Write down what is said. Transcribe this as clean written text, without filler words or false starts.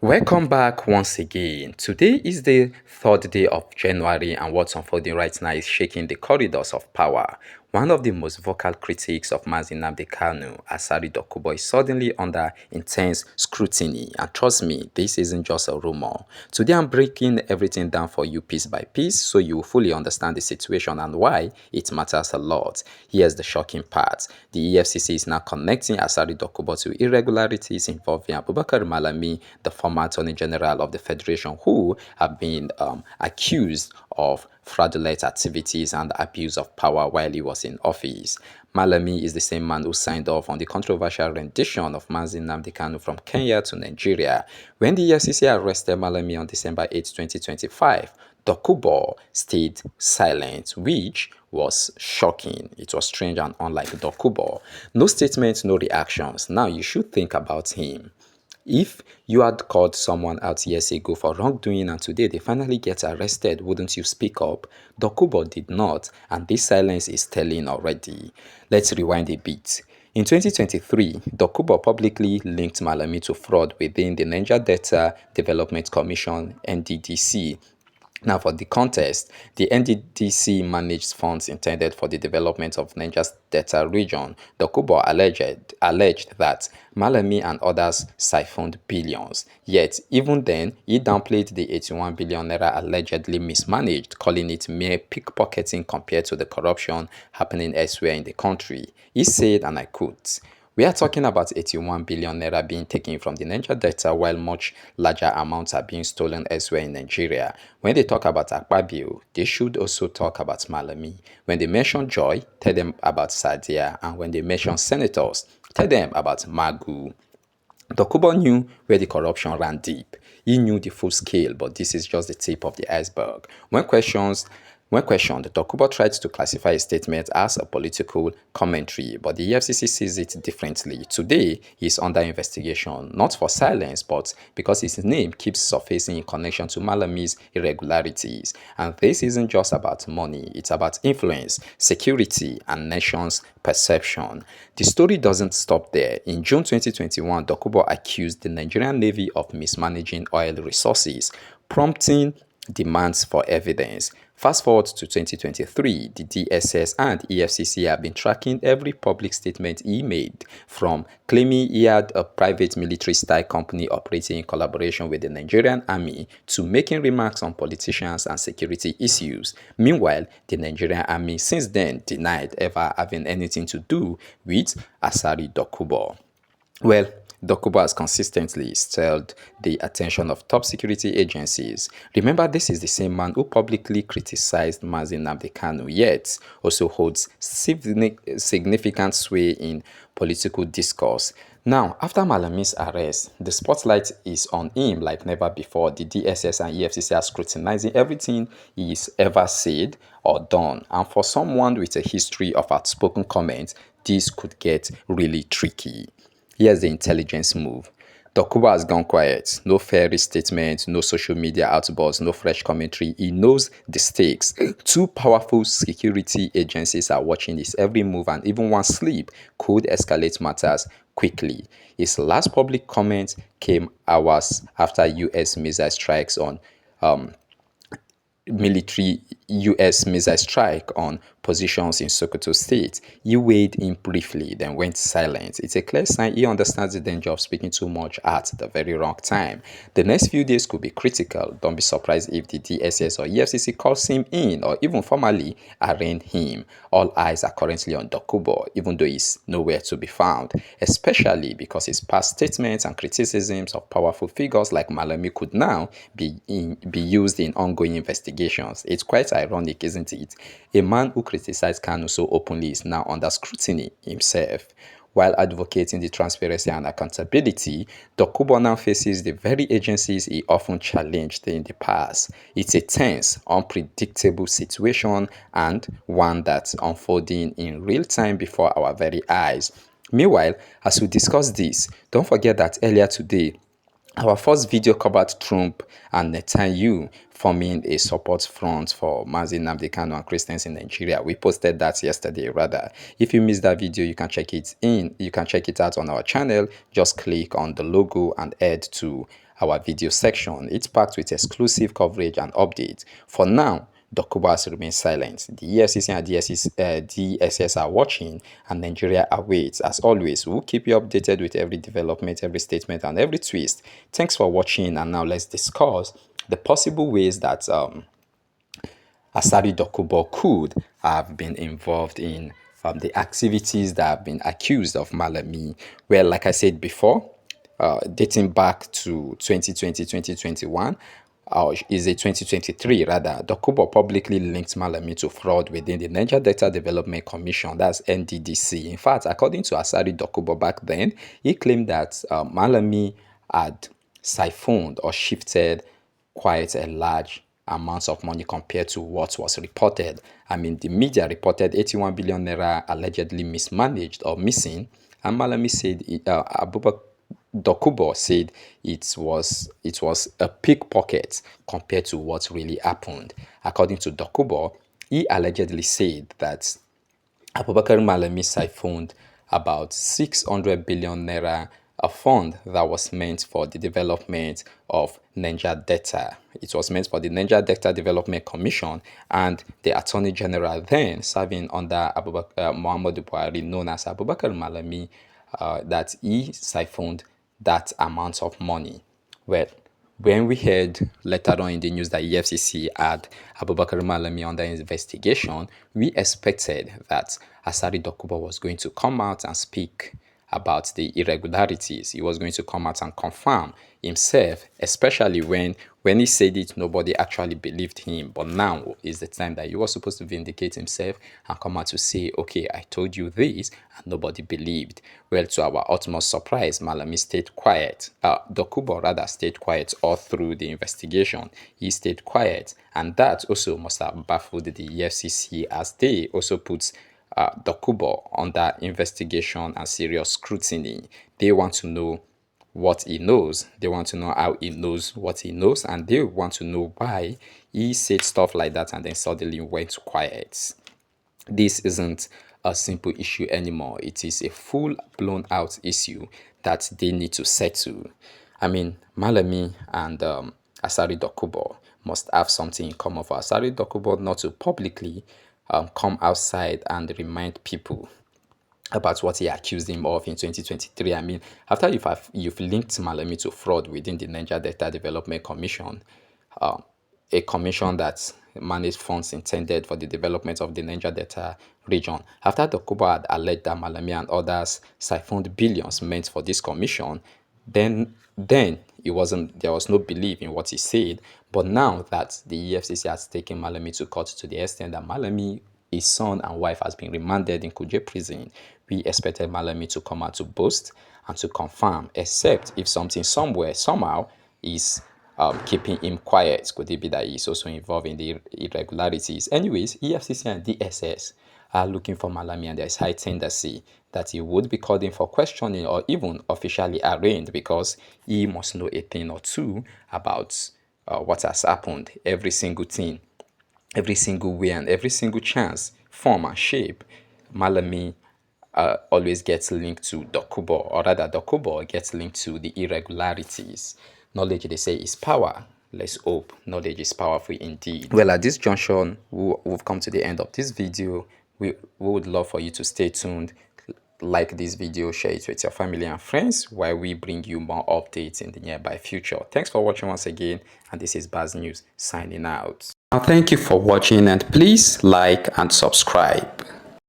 Welcome back once again. Today is the third day of January, and what's unfolding right now is shaking the corridors of power. One of the most vocal critics of Nnamdi Kanu, Asari Dokubo, is suddenly under intense scrutiny. And trust me, this isn't just a rumor. Today I'm breaking everything down for you piece by piece so you will fully understand the situation and why it matters a lot. Here's the shocking part. The EFCC is now connecting Asari Dokubo to irregularities involving Abubakar Malami, the former Attorney General of the Federation, who have been accused of fraudulent activities and abuse of power while he was in office. Malami is the same man who signed off on the controversial rendition of Nnamdi Kanu from Kenya to Nigeria. When the EFCC arrested Malami on December 8, 2025, Dokubo stayed silent, which was shocking. It was strange and unlike Dokubo. No statements, no reactions. Now you should think about him. If you had called someone out years ago for wrongdoing and today they finally get arrested, wouldn't you speak up? Dokubo did not, and this silence is telling already. Let's rewind a bit. In 2023, Dokubo publicly linked Malami to fraud within the Niger Delta Development Commission (NDDC). Now, for the context, the NDDC managed funds intended for the development of Niger's Delta region. Dokubo alleged that Malami and others siphoned billions. Yet, even then, he downplayed the 81 billion naira allegedly mismanaged, calling it mere pickpocketing compared to the corruption happening elsewhere in the country. He said, and I quote, "We are talking about 81 billion naira being taken from the Niger Delta while much larger amounts are being stolen elsewhere in Nigeria. When they talk about Akpabio, they should also talk about Malami. When they mention Joy, tell them about Sadia. And when they mention senators, tell them about Magu." Dokubo knew where the corruption ran deep. He knew the full scale, but this is just the tip of the iceberg. When questioned, Dokubo tried to classify his statement as a political commentary, but the EFCC sees it differently. Today, he is under investigation, not for silence, but because his name keeps surfacing in connection to Malami's irregularities. And this isn't just about money, it's about influence, security, and nation's perception. The story doesn't stop there. In June 2021, Dokubo accused the Nigerian Navy of mismanaging oil resources, prompting demands for evidence. Fast forward to 2023, the DSS and EFCC have been tracking every public statement he made, from claiming he had a private military-style company operating in collaboration with the Nigerian army to making remarks on politicians and security issues. Meanwhile, the Nigerian army since then denied ever having anything to do with Asari Dokubo. Well, Dokubo has consistently stalled the attention of top security agencies. Remember, this is the same man who publicly criticized Nnamdi Kanu, yet also holds significant sway in political discourse. Now, after Malami's arrest, the spotlight is on him like never before. The DSS and EFCC are scrutinizing everything he's ever said or done. And for someone with a history of outspoken comments, this could get really tricky. Here's the intelligence move. Dokubo has gone quiet. No fairy statement, no social media outbursts, no fresh commentary. He knows the stakes. Two powerful security agencies are watching his every move, and even one slip could escalate matters quickly. His last public comment came hours after U.S. missile strikes on U.S. missile strike on positions in Sokoto State. He weighed in briefly, then went silent. It's a clear sign he understands the danger of speaking too much at the very wrong time. The next few days could be critical. Don't be surprised if the DSS or EFCC calls him in or even formally arraign him. All eyes are currently on Dokubo, even though he's nowhere to be found, especially because his past statements and criticisms of powerful figures like Malami could now be used in ongoing investigations. It's quite ironic, isn't it? A man who criticized Kanu so openly is now under scrutiny himself. While advocating the transparency and accountability, Dokubo now faces the very agencies he often challenged in the past. It's a tense, unpredictable situation, and one that's unfolding in real time before our very eyes. Meanwhile, as we discuss this, don't forget that earlier today, our first video covered Trump and Netanyahu forming a support front for Nnamdi Kanu and Christians in Nigeria. We posted that yesterday, rather. If you missed that video, you can check it out on our channel. Just click on the logo and head to our video section. It's packed with exclusive coverage and updates. For now, Dokubo has remained silent. The EFCC and DSS are watching, and Nigeria awaits. As always, we'll keep you updated with every development, every statement, and every twist. Thanks for watching, and now let's discuss the possible ways that Asari Dokubo could have been involved in the activities that have been accused of Malami. Well, like I said before, dating back to 2020, 2021, is a 2023 rather, Dokubo publicly linked Malami to fraud within the Niger Data Development Commission, that's NDDC. In fact, according to Asari Dokubo back then, he claimed that Malami had siphoned or shifted quite a large amounts of money compared to what was reported. I mean, the media reported 81 billion naira allegedly mismanaged or missing, and Malami said, Dokubo said it was a pickpocket compared to what really happened. According to Dokubo, he allegedly said that Abubakar Malami siphoned about 600 billion naira, a fund that was meant for the development of Niger Delta. It was meant for the Niger Delta Development Commission, and the Attorney General then serving under Muhammadu Buhari, known as Abubakar Malami, that he siphoned that amount of money. Well, when we heard later on in the news that EFCC had Abubakar Malami under investigation, we expected that Asari Dokubo was going to come out and speak about the irregularities. He was going to come out and confirm himself, especially when he said it, nobody actually believed him. But now is the time that he was supposed to vindicate himself and come out to say, okay, I told you this, and nobody believed. Well, to our utmost surprise, Malami stayed quiet. Dokubo rather stayed quiet all through the investigation. He stayed quiet, and that also must have baffled the EFCC, as they also put Dokubo under investigation and serious scrutiny. They want to know what he knows. They want to know how he knows what he knows, and they want to know why he said stuff like that and then suddenly went quiet. This isn't a simple issue anymore. It is a full-blown out issue that they need to settle. I mean, Malami and Asari Dokubo must have something in common for Asari Dokubo not to publicly come outside and remind people about what he accused him of in 2023. I mean, after you've linked Malami to fraud within the Niger Data Development Commission, a commission that managed funds intended for the development of the Niger Delta region. After Dokubo had alleged that Malami and others siphoned billions meant for this commission, then there was no belief in what he said. But now that the EFCC has taken Malami to court to the extent that Malami, his son and wife, has been remanded in Kuje prison, we expected Malami to come out to boast and to confirm, except if something somewhere, somehow, is keeping him quiet. Could it be that he's also involved in the irregularities? Anyways, EFCC and DSS are looking for Malami, and there's high tendency that he would be called in for questioning or even officially arraigned, because he must know a thing or two about what has happened. Every single thing, every single way, and every single chance, form and shape, Malami always gets linked to Dokubo, or rather Dokubo gets linked to the irregularities. Knowledge, they say, is power. Let's hope knowledge is powerful indeed. Well, at this junction, we've come to the end of this video. We would love for you to stay tuned, like this video, share it with your family and friends, while we bring you more updates in the nearby future. Thanks for watching once again, and this is Baz News signing out. Now, thank you for watching, and please like and subscribe.